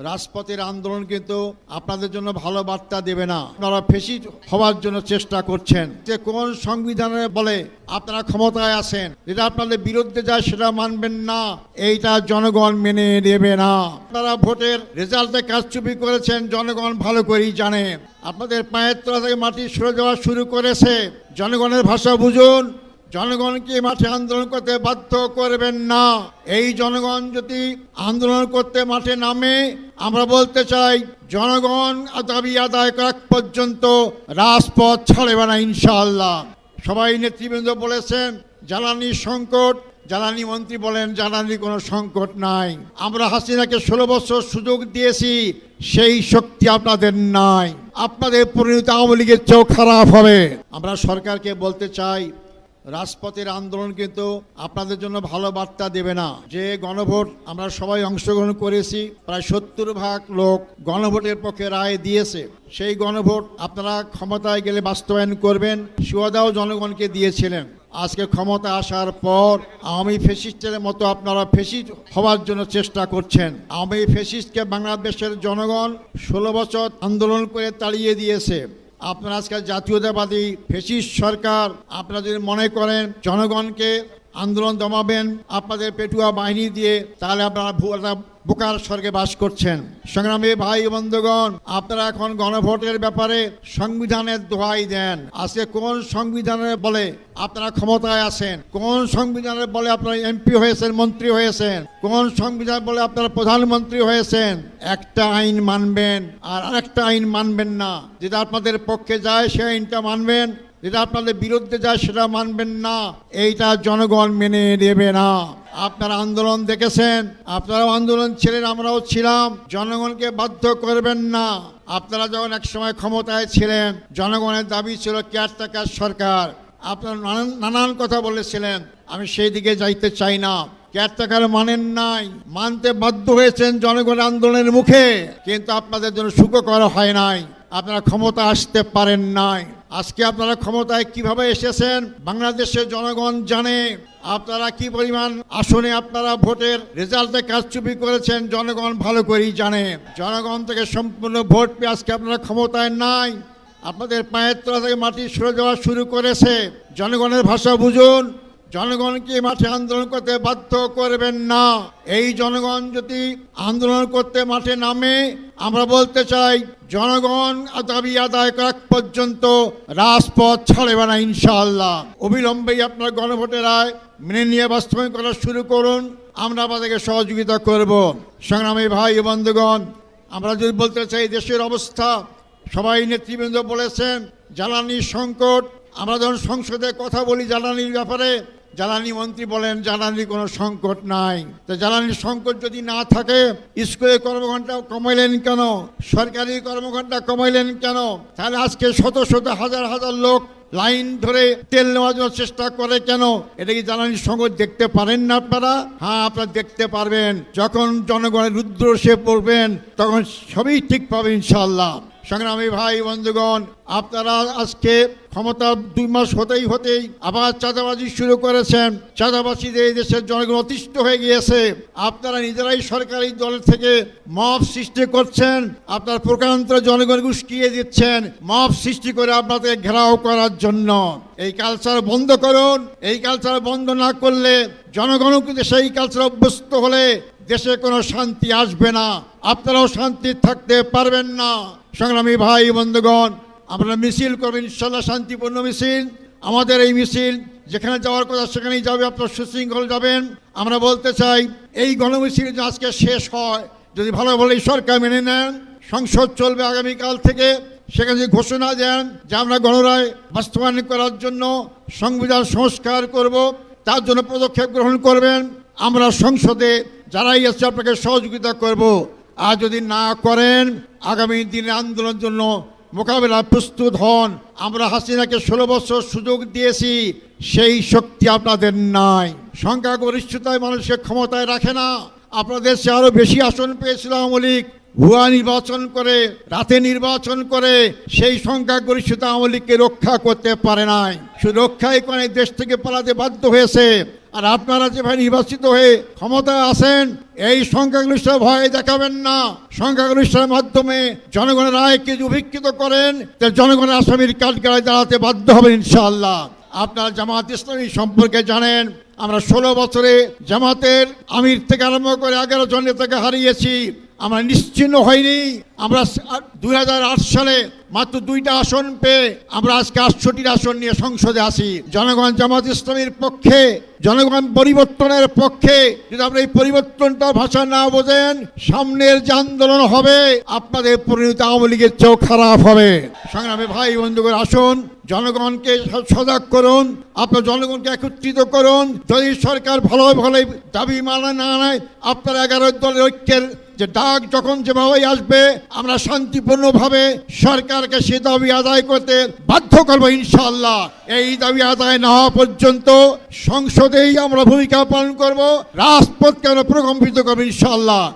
রাজপথের আন্দোলন কিন্তু আপনাদের জন্য ভালো বার্তা দেবে না। আপনারা ফ্যাসিস্ট হওয়ার জন্য চেষ্টা করছেন। যে কোন সংবিধানে বলে আপনারা ক্ষমতায় আছেন, যেটা আপনাদের বিরুদ্ধে যায় সেটা মানবেন না, এইটা জনগণ মেনে নেবে না। আপনারা ভোটের রেজাল্টে কারচুপি করেছেন, জনগণ ভালো করেই জানে। আপনাদের পায়ের তলা থেকে মাটি সরে যাওয়া শুরু করেছে। জনগণের ভাষা বুঝুন, জনগণকে মাঠে আন্দোলন করতে বাধ্য করবেন না। এই জনগণ যদি আন্দোলন করতে মাঠে নামে, আমরা বলতে চাই জনগণ দাবি আদায় করা পর্যন্ত রাজপথ ছাড়বে না ইনশাআল্লাহ। সবাই নেতৃবৃন্দ বলেছেন জ্বালানি সংকট, জ্বালানি মন্ত্রী বলেন জ্বালানির কোনো সংকট নাই। আমরা হাসিনাকে 16 বছর সুযোগ দিয়েছি, সেই শক্তি আপনাদের নাই। আপনাদের পরিণতি আওয়ামী লীগের চেয়েও খারাপ হবে। আমরা সরকারকে বলতে চাই রাজপথের আন্দোলন কিন্তু আপনাদের জন্য ভালো বার্তা দেবে না। যে গণভোট আমরা সবাই অংশগ্রহণ করেছি, প্রায় 70% লোক গণভোটের পক্ষে রায় দিয়েছে। সেই গণভোট আপনারা ক্ষমতায় গেলে বাস্তবায়ন করবেন, সুবিধাও জনগণকে দিয়েছিলেন। আজকে ক্ষমতা আসার পর আওয়ামী ফ্যাসিস্টের মতো আপনারা ফ্যাসিস্ট হওয়ার জন্য চেষ্টা করছেন। আওয়ামী ফ্যাসিস্টকে বাংলাদেশের জনগণ 16 বছর আন্দোলন করে তাড়িয়ে দিয়েছে। আপনারা আজকাল জাতীয়তাবাদী ফ্যাসিস্ট সরকার, আপনারা যদি মনে করেন জনগণকে আন্দোলন দমাবেন আপনাদের পেটুয়া বাহিনী দিয়ে, তাহলে আপনারা বোকার স্বর্গে বাস করছেন। সংগ্রামী ভাই বন্ধুগণ, আপনারা এখন গণভোটের ব্যাপারে সংবিধানের দোহাই দেন। আজকে কোন সংবিধানে বলে আপনারা ক্ষমতায় আছেন, কোন সংবিধানে বলে আপনারা এমপি হয়েছেন, মন্ত্রী হয়েছেন, কোন সংবিধান বলে আপনারা প্রধানমন্ত্রী হয়েছেন? একটা আইন মানবেন আর আরেকটা আইন মানবেন না। যেটা আপনাদের পক্ষে যায় সেই আইনটা মানবেন, যেটা আপনাদের বিরুদ্ধে যায় সেটা মানবেন না। এইটা জনগণ মেনে নেবে না। আপনারা আন্দোলন দেখেছেন, আপনারাও আন্দোলন ছিলেন, আমরাও ছিলাম। জনগণকে বাধ্য করবেন না। আপনারা যখন একসময় ক্ষমতায় ছিলেন, জনগণের দাবি ছিল কেয়ারটেকার সরকার। আপনারা নানান কথা বলেছিলেন, আমি সেই দিকে যাইতে চাই না। কেয়ারটেকার মানেন নাই, মানতে বাধ্য হয়েছেন জনগণের আন্দোলনের মুখে, কিন্তু আপনাদের জন্য সুখকর হয় নাই। আপনারা ক্ষমতা আসতে পারেন নাই। আজকে আপনারা ক্ষমতায় কিভাবে এসেছেন বাংলাদেশের জনগণ জানে। আপনারা কি পরিমাণ আসনে আপনারা ভোটের রেজাল্টে কারচুপি করেছেন, জনগণ ভালো করেই জানে। জনগণ থেকে সম্পূর্ণ ভোট পেয়ে আজকে আপনারা ক্ষমতায় নাই। আপনাদের পায়ের তলা থেকে মাটি সরে যাওয়া শুরু করেছে। জনগণের ভাষা বুঝুন, জনগণকে মাঠে আন্দোলন করতে বাধ্য করবেন না। এই জনগণ যদি আন্দোলন করতে মাঠে নামে, আমরা বলতে চাই জনগণ দাবি আদায় করা পর্যন্ত রাজপথ ছাড়বে না ইনশাআল্লাহ। অবিলম্বেই আপনার গণভোটের রায় মেনে নিয়ে বাস্তবায়ন করা শুরু করুন। আমরা আপনাদেরকে সহযোগিতা করব। সংগ্রামী ভাই বন্ধুগণ, আমরা যদি বলতে চাই দেশের অবস্থা, সবাই নেতৃবৃন্দ বলেছেন জ্বালানি সংকট। আমরা যখন সংসদে কথা বলি জ্বালানির ব্যাপারে, জ্বালানি মন্ত্রী বলেন জ্বালানির কোনো সংকট নাই। তো জ্বালানির সংকট যদি না থাকে, স্কুলের কর্মঘণ্টা কমাইলেন কেন? সরকারি কর্মঘণ্টা কমাইলেন কেন? তাহলে আজকে শত শত হাজার হাজার লোক লাইন ধরে তেল নেওয়ার জন্য চেষ্টা করে কেন? এটা কি জ্বালানির সংকট দেখতে পারেন না আপনারা? হ্যাঁ, আপনারা দেখতে পারবেন। যখন জনগণের রুদ্র সে পড়বেন, তখন সবই ঠিক পাবে ইনশাআল্লাহ। সংগ্রামী ভাই বন্ধুগণ, আপনারা আজকে ক্ষমতা 2 মাস হতেই আবার চাঁদাবাজি শুরু করেছেন। চাঁদাবাজিতে এই দেশের জনগণ অতিষ্ঠ হয়ে গিয়েছে। আপনারা নিজেরাই সরকারি দল থেকে মব সৃষ্টি করছেন, আপনার প্রকারান্তর জনগণ উস্কিয়ে দিচ্ছেন মব সৃষ্টি করে আপনাদের ঘেরাও করার জন্য। এই কালচার বন্ধ করুন। এই কালচার বন্ধ না করলে জনগণও কিন্তু সেই কালচার অভ্যস্ত হলে দেশে কোনো শান্তি আসবে না, আপনারাও শান্তি থাকতে পারবেন না। সংগ্রামী ভাই বন্ধুগণ, আমরা মিছিল করবেন ইনশাআল্লাহ, শান্তিপূর্ণ মিছিল। আমাদের এই মিছিল যেখানে যাওয়ার কথা সেখানেই যাবে, আপনারা সুশৃঙ্খল যাবেন। আমরা বলতে চাই এই গণমিছিল যে আজকে শেষ হয়, যদি ভালো ভালোই সরকার মেনে নেন, সংসদ চলবে আগামীকাল থেকে, সেখানে যদি ঘোষণা দেন যে আমরা গণরায় বাস্তবায়ন করার জন্য সংবিধান সংস্কার করব, তার জন্য পদক্ষেপ গ্রহণ করবেন। আমরা সংসদে যারাই আছে আপনাকে সহযোগিতা করব। আর যদি না করেন, আগামী দিনে আন্দোলনের জন্য মোকাবেলা প্রস্তুত হন। আমরা হাসিনাকে 16 বছর সুযোগ দিয়েছি, সেই শক্তি আপনাদের নাই। সংখ্যাগরিষ্ঠতায় মানুষকে ক্ষমতায় রাখে না। আপনাদের সে আরো বেশি আসন পেয়েছিল আওয়ামী লীগ, ভুয়া নির্বাচন করে, রাতে নির্বাচন করে। সেই সংখ্যাগরিষ্ঠতা আওয়ামী লীগকে রক্ষা করতে পারে নাই, শুধু রক্ষাই করে দেশ থেকে পালাতে বাধ্য হয়েছে। আর আপনারা যেভাবে নির্বাচিত হয়ে ক্ষমতায় আসেন, এই সংখ্যাগরিষ্ঠ ভয় দেখাবেন না। সংখ্যাগরিষ্ঠের মাধ্যমে জনগণের রায়কে যদি উপেক্ষিত করেন, তাহলে জনগণের আসামির কাঠগড়ায় দাঁড়াতে বাধ্য হবেন ইনশাআল্লাহ। আপনারা জামাত ইসলামী সম্পর্কে জানেন, আমরা 16 বছরে জামাতের আমির থেকে আরম্ভ করে 11 জন নেতাকে হারিয়েছি। আমরা নিশ্চিহ্ন হইনি। আমরা 2008 সালে মাত্র 2টা আসন পেয়ে আমরা আজকে 68 আসন নিয়ে সংসদে আসি। জনগণ জামাত ইসলামীর পক্ষে, জনগণ পরিবর্তনের পক্ষে। যদি আপনি এই পরিবর্তনটা ভাষা না বোঝেন, সামনের যে আন্দোলন হবে আপনাদের পরিণতি আওয়ামী লীগের চেয়েও খারাপ হবে। সংগ্রামী ভাই বন্ধুগণ, আসুন জনগণকে সজাগ করুন, আপনার জনগণকে একত্রিত করুন। যদি সরকার ভালো ভালো দাবি মানে না নেয়, আপনারা 11 দলের ঐক্যের যে ডাক যখন যেভাবে আসবে, আমরা শান্তিপূর্ণভাবে সরকারকে সে দাবি আদায় করতে বাধ্য করবো ইনশাআল্লাহ। এই দাবি আদায় না হওয়া পর্যন্ত সংসদেই আমরা ভূমিকা পালন করব, রাজপথকে আমরা প্রকম্পিত করবো ইনশাআল্লাহ।